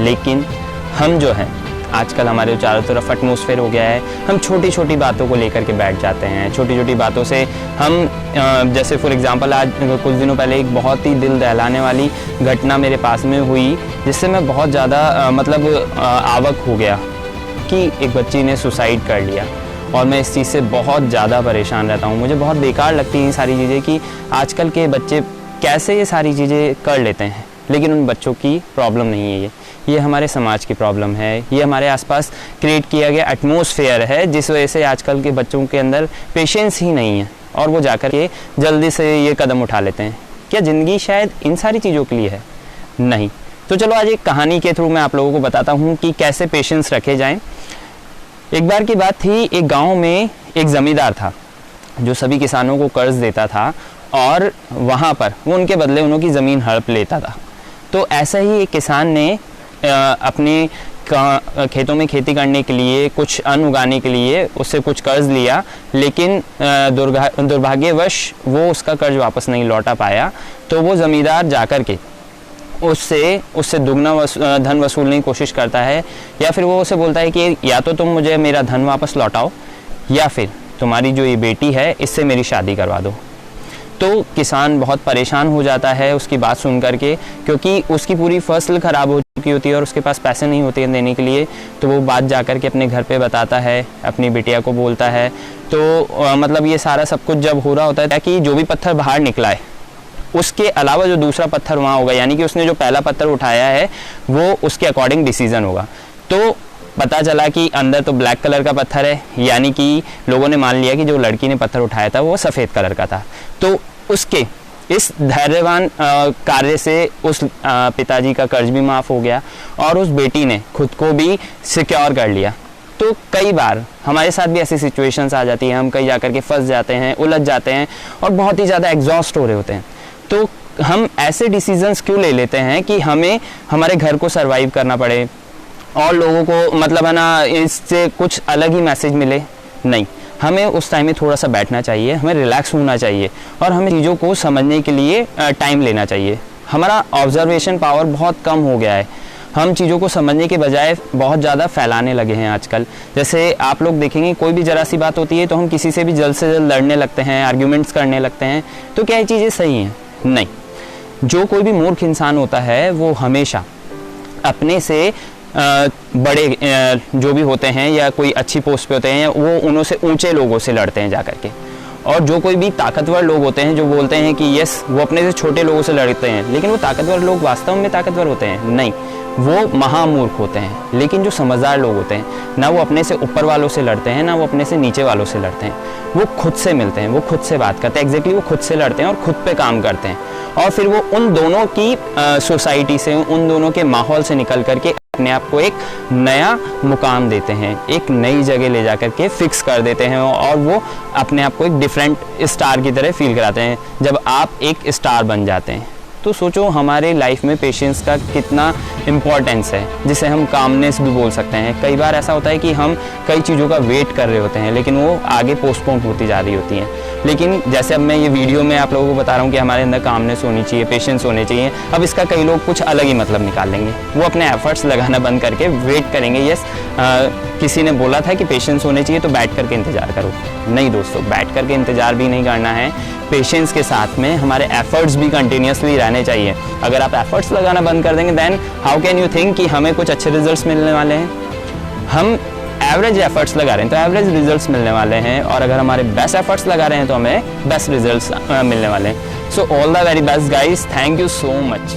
लेकिन हम जो हैं आजकल हमारे चारों तरफ एटमॉस्फेयर हो गया है, हम छोटी छोटी बातों को लेकर के बैठ जाते हैं। छोटी छोटी बातों से हम जैसे फॉर एग्जांपल आज कुछ दिनों पहले एक बहुत ही दिल दहलाने वाली घटना मेरे पास में हुई, जिससे मैं बहुत ज़्यादा आवक हो गया कि एक बच्ची ने सुसाइड कर लिया। और मैं इस चीज़ से बहुत ज़्यादा परेशान रहता हूँ। मुझे बहुत बेकार लगती हैं ये सारी चीज़ें कि आजकल के बच्चे कैसे ये सारी चीज़ें कर लेते हैं, लेकिन उन बच्चों की प्रॉब्लम नहीं है ये हमारे समाज की प्रॉब्लम है। ये हमारे आसपास क्रिएट किया गया एटमॉस्फेयर है, जिस वजह से आजकल के बच्चों के अंदर पेशेंस ही नहीं है और वो जाकर के जल्दी से ये कदम उठा लेते हैं। क्या ज़िंदगी शायद इन सारी चीज़ों के लिए है? नहीं। तो चलो आज एक कहानी के थ्रू मैं आप लोगों को बताता हूँ कि कैसे पेशेंस रखे जाएं। एक बार की बात थी, एक गाँव में एक ज़मींदार था जो सभी किसानों को कर्ज देता था और वहाँ पर वो उनके बदले उनकी ज़मीन हड़प लेता था। तो ऐसा ही एक किसान ने अपने खेतों में खेती करने के लिए, कुछ अन्न उगाने के लिए उससे कुछ कर्ज लिया, लेकिन दुर्भाग्यवश वो उसका कर्ज वापस नहीं लौटा पाया। तो वो ज़मींदार जाकर के उससे दुगना धन वसूलने की कोशिश करता है, या फिर वो उसे बोलता है कि या तो तुम मुझे मेरा धन वापस लौटाओ या फिर तुम्हारी जो ये बेटी है इससे मेरी शादी करवा दो। तो किसान बहुत परेशान हो जाता है उसकी बात सुन करके, क्योंकि उसकी पूरी फसल ख़राब हो चुकी होती है और उसके पास पैसे नहीं होते हैं देने के लिए। तो वो बात जा कर के अपने घर पे बताता है, अपनी बिटिया को बोलता है। तो मतलब ये सारा सब कुछ जब हो रहा होता है ताकि जो भी पत्थर बाहर निकला है उसके अलावा जो दूसरा पत्थर वहाँ होगा, यानी कि उसने जो पहला पत्थर उठाया है वो उसके अकॉर्डिंग डिसीजन होगा। तो पता चला कि अंदर तो ब्लैक कलर का पत्थर है, यानी कि लोगों ने मान लिया कि जो लड़की ने पत्थर उठाया था वो सफ़ेद कलर का था। तो उसके इस धैर्यवान कार्य से उस पिताजी का कर्ज भी माफ़ हो गया और उस बेटी ने खुद को भी सिक्योर कर लिया। तो कई बार हमारे साथ भी ऐसी सिचुएशंस आ जाती हैं, हम कहीं जाकर के फंस जाते हैं, उलझ जाते हैं और बहुत ही ज़्यादा एग्जॉस्ट हो रहे होते हैं। तो हम ऐसे डिसीजंस क्यों ले लेते हैं कि हमें हमारे घर को सर्वाइव करना पड़े और लोगों को मतलब है ना इससे कुछ अलग ही मैसेज मिले? नहीं, हमें उस टाइम में थोड़ा सा बैठना चाहिए, हमें रिलैक्स होना चाहिए और हमें चीज़ों को समझने के लिए टाइम लेना चाहिए। हमारा ऑब्जर्वेशन पावर बहुत कम हो गया है, हम चीज़ों को समझने के बजाय बहुत ज़्यादा फैलाने लगे हैं आजकल। जैसे आप लोग देखेंगे कोई भी ज़रा सी बात होती है तो हम किसी से भी जल्द से जल्द लड़ने लगते हैं, आर्ग्यूमेंट्स करने लगते हैं। तो क्या ये चीज़ें सही हैं? नहीं। जो कोई भी मूर्ख इंसान होता है वो हमेशा अपने से बड़े जो भी होते हैं या कोई अच्छी पोस्ट पे होते हैं वो उन्हों से ऊंचे लोगों से लड़ते हैं जाकर के। और जो कोई भी ताकतवर लोग होते हैं जो बोलते हैं कि यस वो अपने से छोटे लोगों से लड़ते हैं, लेकिन वो ताकतवर लोग वास्तव में ताकतवर होते हैं? नहीं, वो महामूर्ख होते हैं। लेकिन जो समझदार लोग होते हैं ना वो अपने से ऊपर वालों से लड़ते हैं ना वो अपने से नीचे वालों से लड़ते हैं, वो खुद से मिलते हैं, वो खुद से बात करते हैं। एग्जैक्टली वो खुद से लड़ते हैं और खुद पे काम करते हैं और फिर वो उन दोनों की सोसाइटी से, उन दोनों के माहौल से निकल करके अपने आप को एक नया मुकाम देते हैं, एक नई जगह ले जाकर के फिक्स कर देते हैं और वो अपने आप को एक डिफरेंट स्टार की तरह फील कराते हैं जब आप एक स्टार बन जाते हैं। तो सोचो हमारे लाइफ में पेशेंस का कितना इम्पोर्टेंस है, जिसे हम कामनेस भी बोल सकते हैं। कई बार ऐसा होता है कि हम कई चीज़ों का वेट कर रहे होते हैं लेकिन वो आगे पोस्टपोन होती जा रही होती हैं। लेकिन जैसे अब मैं ये वीडियो में आप लोगों को बता रहा हूँ कि हमारे अंदर कामनेस होनी चाहिए, पेशेंस होने चाहिए, अब इसका कई लोग कुछ अलग ही मतलब निकाल लेंगे। वो अपने एफर्ट्स लगाना बंद करके वेट करेंगे। यस किसी ने बोला था कि पेशेंस होने चाहिए तो बैठ करके इंतज़ार करो। नहीं दोस्तों, बैठ करके इंतज़ार भी नहीं करना है, पेशेंस के साथ में हमारे एफर्ट्स भी कंटिन्यूसली रहने चाहिए। अगर आप एफर्ट्स लगाना बंद कर देंगे then how can you think कि हमें कुछ अच्छे रिजल्ट्स मिलने वाले हैं। हम एवरेज एफर्ट्स लगा रहे हैं तो एवरेज रिजल्ट्स मिलने वाले हैं, और अगर हमारे बेस्ट एफर्ट्स लगा रहे हैं तो हमें बेस्ट रिजल्ट्स मिलने वाले हैं। So all the very best guys, thank you so much.